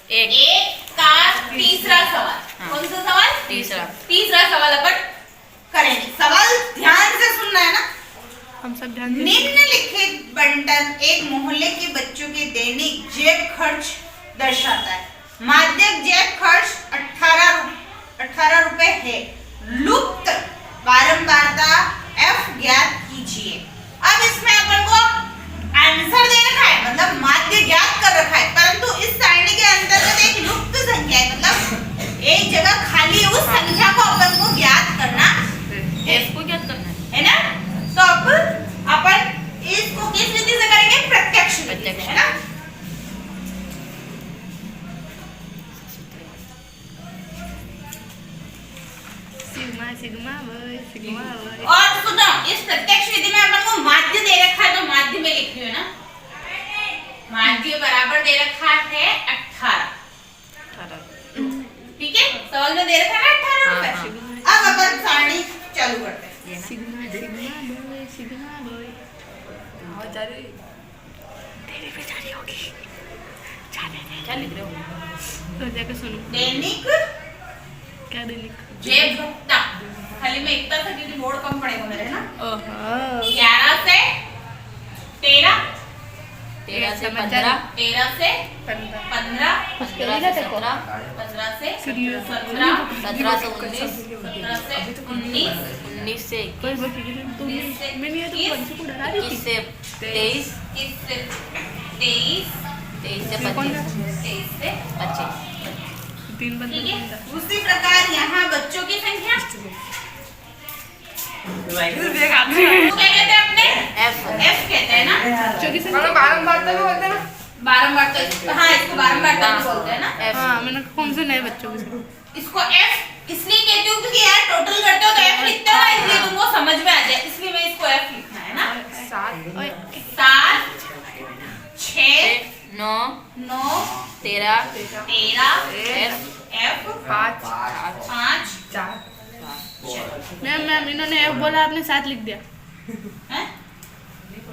एक का तीसरा सवाल। कौन सा सवाल? तीसरा सवाल अपन करेंगे। सवाल ध्यान से सुनना है ना, हम सब ध्यान से। निम्नलिखित बंटन एक मोहल्ले के बच्चों के दैनिक जेब खर्च दर्शाता है। माध्यक जेब खर्च 18 रुपए है। लुप्त बारंबारता F ज्ञात कीजिए। अब इसमें अपन को आंसर दे रखा है, मतलब माध्य ज्ञात कर रखा है, परंतु इस सारणी के अंतर्गत एक लुप्त संख्या है, मतलब एक जगह खाली है, उस संख्या को अपन को ज्ञात करना है। F को ज्ञात करना है ना। तो अब अपन इसको किस विधि से करेंगे? प्रत्यक्ष विधि से, है ना। सिग्मा और सुनो, इस प्रत्यक्ष विधि में अपन को माध्य दे रखा है, तो माध्य में लिख रही हूँ ना। माध्य बराबर दे रखा है 18। ठीक है, सवाल में दे रखा है 18 रुपए। अब अपन सारणी चालू करते हैं। तो जाके सुनो। दैनिक क्या दैनिक? जेब भत्ता, खाली में इतना था क्योंकि बोर्ड कम पड़ेगा मेरे, है ना। 11 से 13, 13 से 15, 13 से 15, 15 से 17, 17 से 19, 19 से 21 से 23, 23 से 25। तीन बंदे। उसी प्रकार यहाँ बच्चों की संख्या क्या कहते हैं अपने? F कहते हैं ना। बच्चों की संख्या बारंबारता भी बोलते हैं ना। बारंबारता, हाँ इसको बारंबारता भी बोलते हैं ना। हाँ, मैंने कौन से नए बच्चों की इसको F इसलिए कहती हूँ क्योंकि यार टोटल करते हो तो F लिखते हो ना, इसलिए तुमको समझ में आ जाए, इसलिए मैं इसको F लिखना है ना। 7, 6, 9, 13, F 5, 4। मैम इन्होंने F बोला, आपने 7 लिख दिया।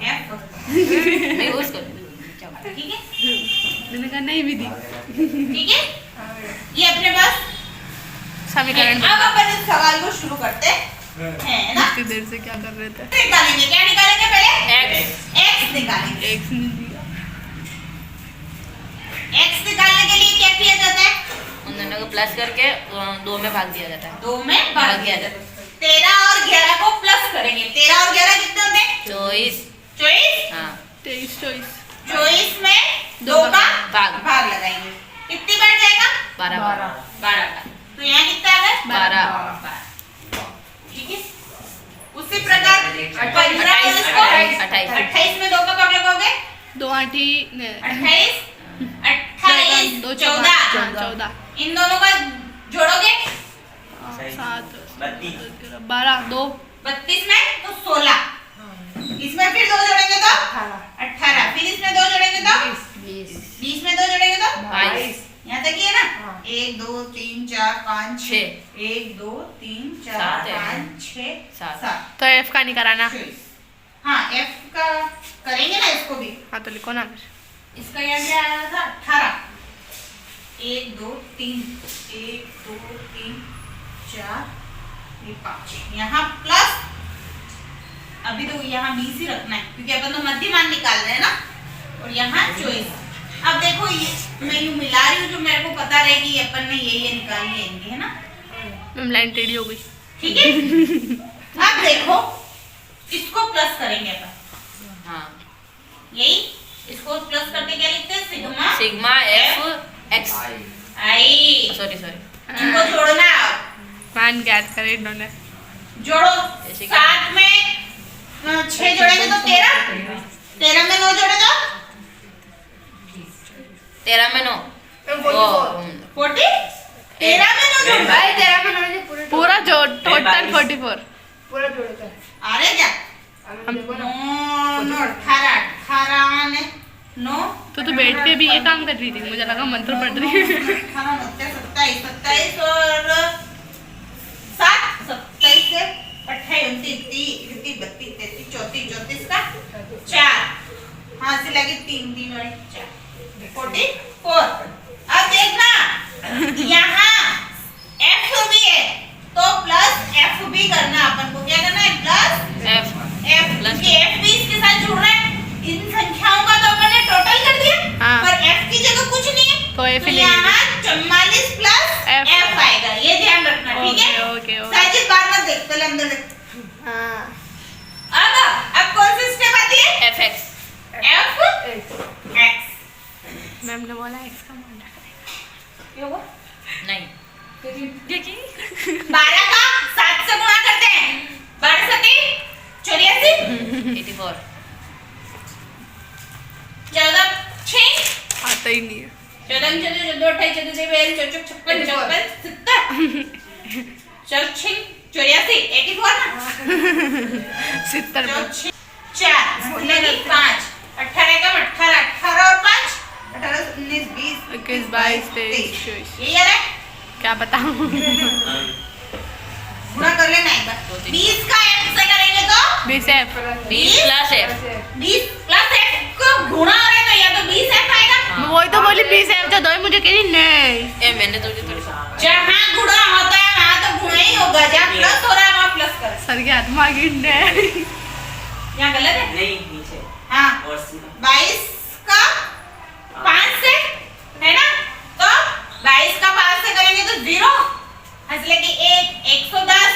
F ठीक है, मैंने कहा नहीं विधि। ठीक है, ये अपने पास समीकरण। अब अपन इस सवाल को शुरू करते हैं ना। इतनी देर से क्या कर रहे थे? निकालेंगे, क्या निकालेंगे पहले? X निकालेंगे। X नहीं दिया। X निकालने के लिए क्या किया जाता है? उन दोनों को प्लस करके 2 में भाग दिया जाता है। 2 में भाग दिया जाता है। 13 और 11 को प्लस करेंगे। 13 और 11 कितने होते हैं? 24। हाँ 24 में 2 का भाग लगाएंगे। कितनी बढ़ जाएगा? 12 का। तो यहाँ कितना आ गया? 12। ठीक है, उसी प्रकार 28 में 2 का भाग लगाओगे? 2 8 28 2 14। इन दोनों का जोड़ोगे? 7 12 2 32 में तो 16। इसमें फिर 2 जोड़ेंगे तो 18। फिर इसमें 2 जोड़ेंगे तो 20 में 2 जोड़ेंगे तो 22। यहाँ तक ही है ना। 1 2 3 4 5 6। 1 2 3 4 5 6 7। तो F का नहीं कराना। हाँ F का करेंगे ना, इसको भी। हाँ तो लिखो ना। इसका यहाँ क्या आया था? 18। 1 2 3 1 2 3 4 5। यहाँ प्लस, अभी तो यहाँ 20 ही रखना है क्योंकि अपन तो मध्यमान निकाल रहे हैं ना। और यहाँ 24। अब देखो ये मैं यूँ मिला रही हूँ जो मेरे को पता रहेगी अपन ने ये निकाल लेंगे, है ना। मैम लाइन टेढ़ी हो गई। ठीक है, अब देखो इसको प्लस करेंगे अपन। हाँ यही इसको प्लस करके क्या लिखते हैं? सिग्मा F X आई। सॉरी इनको जोड़ना है। मान ज्ञात करे इन्होंने। जोड़ो। 7 में 6 जोड़ेंगे तो 13। 13 में 9 जोड़े तो 13 में 9 40। 13 में 9 जोड़ भाई, 13 में 9 पूरा जोड़, टोटल 44 पूरा जोड़ो। अरे क्या 9 18 ने 9 तो बैठ के भी ये काम कर रही थी, मुझे लगा मंत्र पढ़ रही है। 18 27 27 और 7 27 से 28 29 30 31 32 34 34 का 4। हाँ से लगे 3 3 और 4 44। अब देख कोई तो फीलिंग यहाँ 44 प्लस F एफ आएगा, ये ध्यान रखना, ठीक है? ओके साजिद बार मत देख, पहले अंदर देख। हाँ अब कौन सी स्टेप आती है? F x F x. Ma'am ने बोला एक्स का मान रखा ये हुआ? नहीं देखिए 12 का 7 से गुणा करते हैं, 12 7 84, 84 14 6 आता ही नहीं है 14 14 28 24 26 56 57 चल 6 84 84 ना 70 4 नहीं 5 18 का 18 18 और 5 18 19 20 21 22 23 ये यार है, क्या बताऊं गुणा कर लेना एक बार। 20 का f से करेंगे तो 20 F 20 plus F 20 plus f को गुणा करें तो या तो 20 f आएगा। वही तो बोली 20 एफ जो दो ही मुझे कह रही नहीं ए मैंने तो थोड़ी जहाँ गुणा होता है वहाँ तो गुणा ही होगा, जहाँ प्लस हो रहा है वहाँ प्लस कर। सर के हाथ में गिरने यहाँ गलत है? नहीं नीचे हाँ और सीधा 22 का 5 से है ना, तो 22 का 5 से करेंगे तो 0 हंसले की 1 110,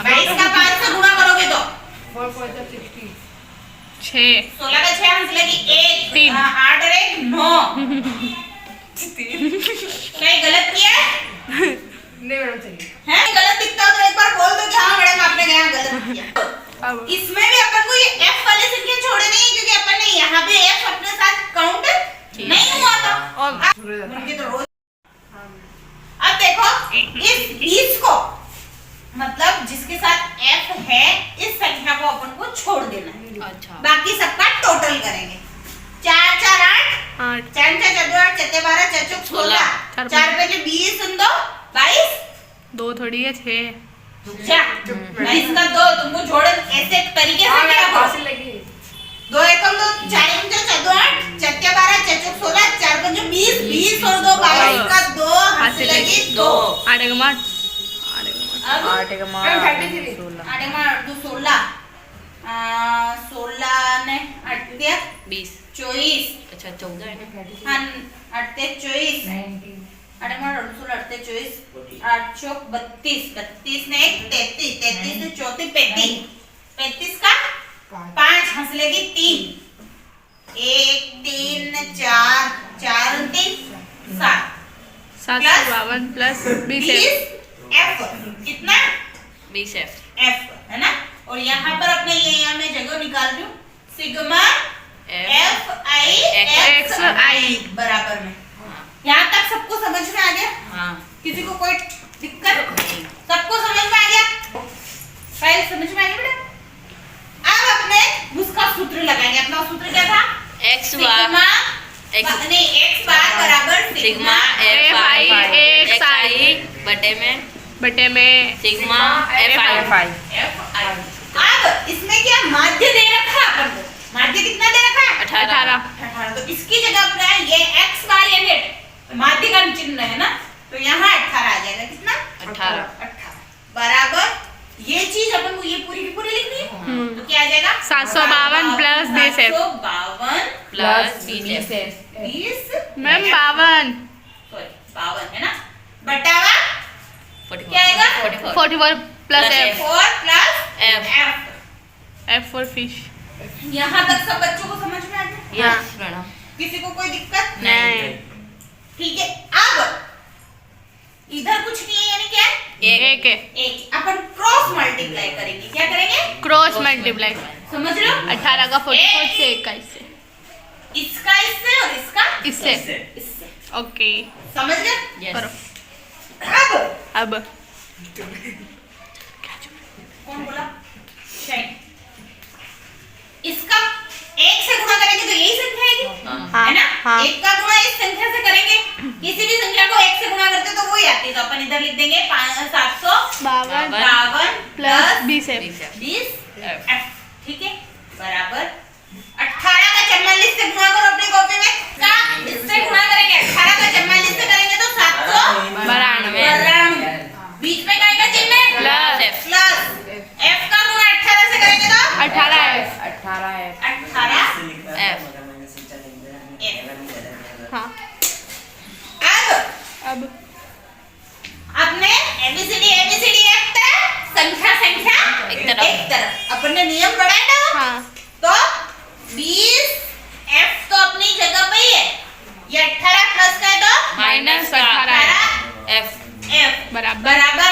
22 का 5 से गुणा करोगे तो 6 16 का 6 हंसले की 1 तीन। 8 और 1 9। कहीं गलत किया है? हैं? गलत दिखता हो तो एक बार बोल दो कि हाँ मैडम आपने यहाँ गलत किया। अब इसमें भी अपन को ये f वाली संख्या छोड़नी है क्योंकि अपन ने यहाँ पे f अपने साथ काउंट नहीं हुआ था। और उनकी तो रोज। अब देखो इस 20 को मतलब जिसके साथ f है इस संख्या को अपन को छोड़ देना है, अच्छा बाकी सबका टोटल करेंगे। 4 4 8 8 4 4 14 8 7 12 4 4 16 चार 4 पे जो 20 सुन दो 22 2 थोड़ी है 6 22 का 2 तुमको जोड़ ऐसे तरीके से क्या करो, 2 एकम 2 4 एकम 4 8 4 के 12 4 4 16 4 पंजे 20 20 और 2 22 का 2 हाथ लगी 2 8 का मार अब 8 का मान 16 आटे मार 2 16 16 ने 8 दिया 20 24 अच्छा 14 है ना हाँ 8 24 अरे मार 16 8 24 8 चौक 32 32 ने 1 33 33 ने 34 35 35 का 5 हंस लेगी 3 1 3 4 4 3 7 752 प्लस 20 एफ एफ कितना 20 एफ एफ है ना, और यहाँ पर अपने ये यहाँ मैं जगह निकाल रही हूँ सिग्मा एफ आई एक्स आई बराबर में। यहाँ तक सबको समझ में आ गया? हाँ किसी को कोई दिक्कत? सबको समझ में आ गया? फाइल समझ में आ गया बेटा? अब अपने उसका सूत्र लगाएंगे। अपना सूत्र क्या था? एक्स सिग्मा नहीं एक्स बार बराबर सिग्मा एफ आई एक्स आई बटे में sigma F I F I. अब इसमें क्या माध्य दे रखा है अपन को? माध्य कितना दे रखा है? 18 18। तो इसकी जगह पर ये x बार या नेट माध्य का चिन्ह है ना, तो यहाँ 18 आ जाएगा। कितना? 18 बराबर ये चीज अपन को ये पूरी की पूरी लिखनी है, तो क्या आ जाएगा? 752 plus 20 F 752 plus 20 F 20 ma'am 52 sorry 52 है ना, बटावा 44 क्या आएगा? 44 plus Plus F 4 plus F। f। F for fish यहाँ तक सब बच्चों को समझ में आ गया? यस मैडम किसी को कोई दिक्कत? नहीं ठीक है। अब इधर कुछ नहीं है यानी क्या? एक है एक अपन क्रॉस मल्टीप्लाई करेंगे। क्या करेंगे? क्रॉस मल्टीप्लाई समझ रहे हो? 18 का 44 से 21 से इसका इससे और इसका इससे इससे। ओके समझ गए? यस करो अब अब कौन बोला? शाइन। इसका एक से गुणा करेंगे तो यही संख्या आएगी, हाँ, है ना? हाँ। एक का गुणा इस संख्या से करेंगे, किसी भी संख्या को एक से गुणा करते तो वही आती है, तो अपन इधर लिख देंगे 752 प्लस 20 एफ 20 एफ। ठीक है बराबर 18 का 44 से गुणा करो अपनी कॉपी में, का इससे गुणा करेंगे 18 का 44 से करेंगे तो 792 बीच में क्या का चिन्ह है? प्लस एफ प्लस एफ का गुणा 18 से करेंगे तो 18 एफ 18 एफ एफ हाँ अब आपने एबीसीडी एक तरफ, संख्या एक तरफ। एक तरफ। अपन ने नियम पढ़ा है ना? हाँ तो 20 एफ तो अपनी जगह पे ही है, ये 18 प्लस का है तो -18 F एफ बराबर बराबर